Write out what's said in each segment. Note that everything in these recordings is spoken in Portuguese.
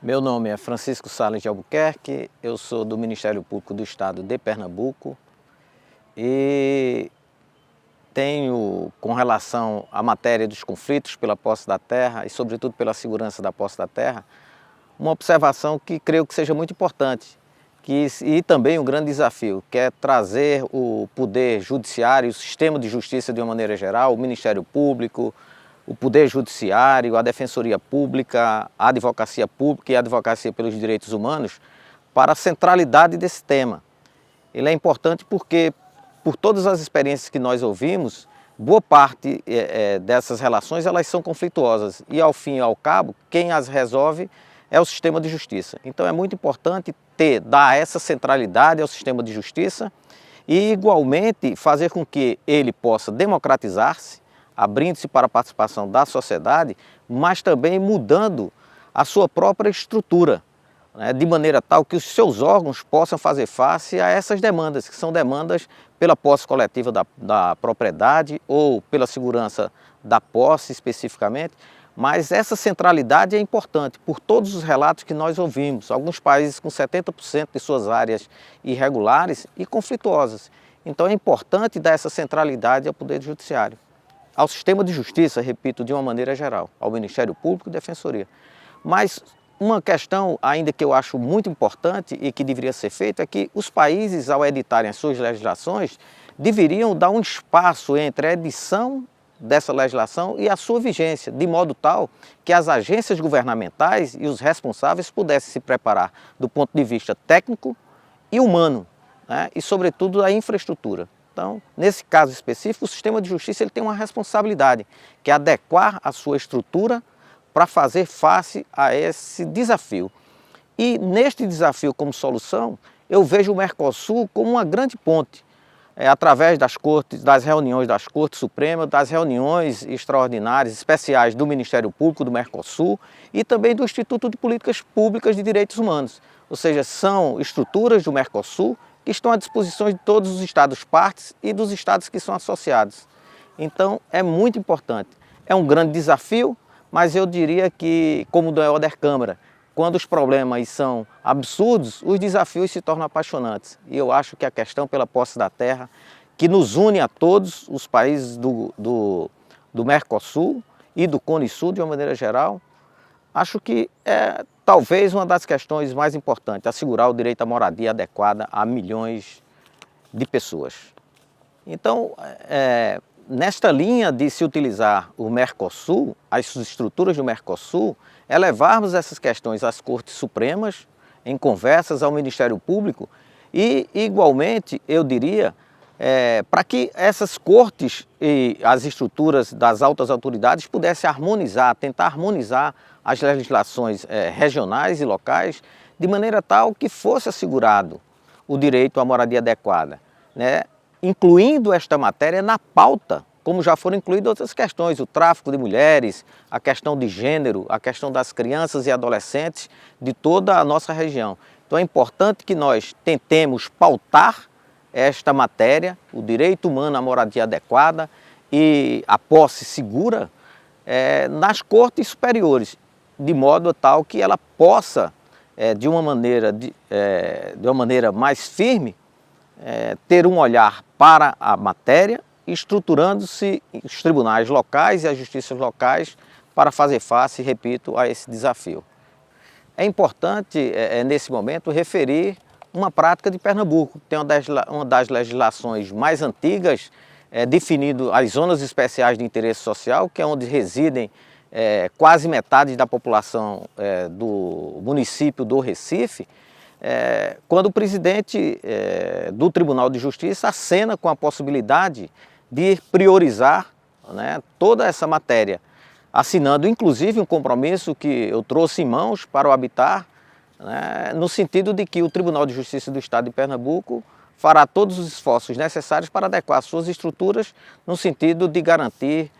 Meu nome é Francisco Sales de Albuquerque, eu sou do Ministério Público do Estado de Pernambuco e tenho, com relação à matéria dos conflitos pela posse da terra e sobretudo pela segurança da posse da terra, uma observação que creio que seja muito importante e também um grande desafio, que é trazer o poder judiciário, o sistema de justiça de uma maneira geral, o Ministério Público, o Poder Judiciário, a Defensoria Pública, a Advocacia Pública e a Advocacia pelos Direitos Humanos para a centralidade desse tema. Ele é importante porque, por todas as experiências que nós ouvimos, boa parte dessas relações elas são conflituosas e, ao fim e ao cabo, quem as resolve é o sistema de justiça. Então é muito importante dar essa centralidade ao sistema de justiça e, igualmente, fazer com que ele possa democratizar-se, abrindo-se para a participação da sociedade, mas também mudando a sua própria estrutura, né, de maneira tal que os seus órgãos possam fazer face a essas demandas, que são demandas pela posse coletiva da propriedade ou pela segurança da posse especificamente, mas essa centralidade é importante por todos os relatos que nós ouvimos, alguns países com 70% de suas áreas irregulares e conflituosas. Então é importante dar essa centralidade ao Poder Judiciário, ao sistema de justiça, repito, de uma maneira geral, ao Ministério Público e Defensoria. Mas uma questão ainda que eu acho muito importante e que deveria ser feita é que os países, ao editarem as suas legislações, deveriam dar um espaço entre a edição dessa legislação e a sua vigência, de modo tal que as agências governamentais e os responsáveis pudessem se preparar do ponto de vista técnico e humano, né, e sobretudo da infraestrutura. Então, nesse caso específico, o sistema de justiça ele tem uma responsabilidade, que é adequar a sua estrutura para fazer face a esse desafio. E neste desafio como solução, eu vejo o Mercosul como uma grande ponte, através das reuniões das Cortes Supremas, das reuniões extraordinárias, especiais do Ministério Público do Mercosul e também do Instituto de Políticas Públicas de Direitos Humanos. Ou seja, são estruturas do Mercosul que estão à disposição de todos os Estados partes e dos Estados que são associados. Então, é muito importante. É um grande desafio, mas eu diria que, como do Helder Câmara, quando os problemas são absurdos, os desafios se tornam apaixonantes. E eu acho que a questão pela posse da terra, que nos une a todos os países do Mercosul e do Cone Sul, de uma maneira geral, acho que é talvez uma das questões mais importantes, assegurar o direito à moradia adequada a milhões de pessoas. Então, nesta linha de se utilizar o Mercosul, as estruturas do Mercosul, é levarmos essas questões às Cortes Supremas, em conversas ao Ministério Público e, igualmente, eu diria, para que essas cortes e as estruturas das altas autoridades pudessem harmonizar, tentar harmonizar as legislações regionais e locais, de maneira tal que fosse assegurado o direito à moradia adequada, né? Incluindo esta matéria na pauta, como já foram incluídas outras questões, o tráfico de mulheres, a questão de gênero, a questão das crianças e adolescentes de toda a nossa região. Então é importante que nós tentemos pautar esta matéria, o direito humano à moradia adequada e a posse segura, nas cortes superiores, de modo tal que ela possa, de uma maneira mais firme, ter um olhar para a matéria, estruturando-se os tribunais locais e as justiças locais para fazer face, repito, a esse desafio. É importante, nesse momento, referir uma prática de Pernambuco. Tem uma das legislações mais antigas, definindo as zonas especiais de interesse social, que é onde residem quase metade da população do município do Recife, quando o presidente do Tribunal de Justiça acena com a possibilidade de priorizar, né, toda essa matéria, assinando inclusive um compromisso que eu trouxe em mãos para o Habitar, né, no sentido de que o Tribunal de Justiça do Estado de Pernambuco fará todos os esforços necessários para adequar suas estruturas no sentido de garantir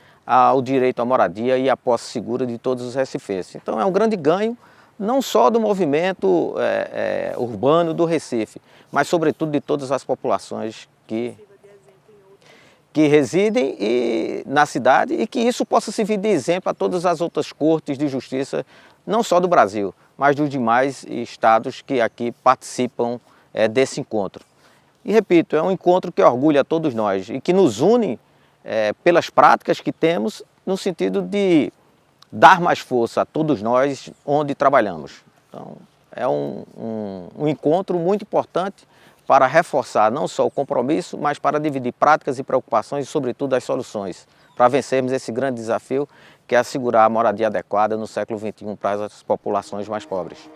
o direito à moradia e à posse segura de todos os recifenses. Então é um grande ganho, não só do movimento urbano do Recife, mas sobretudo de todas as populações que residem na cidade e que isso possa servir de exemplo a todas as outras cortes de justiça, não só do Brasil, mas dos demais estados que aqui participam desse encontro. E repito, é um encontro que orgulha todos nós e que nos une pelas práticas que temos no sentido de dar mais força a todos nós onde trabalhamos. Então, é um encontro muito importante para reforçar não só o compromisso, mas para dividir práticas e preocupações e, sobretudo, as soluções, para vencermos esse grande desafio que é assegurar a moradia adequada no século XXI para as populações mais pobres.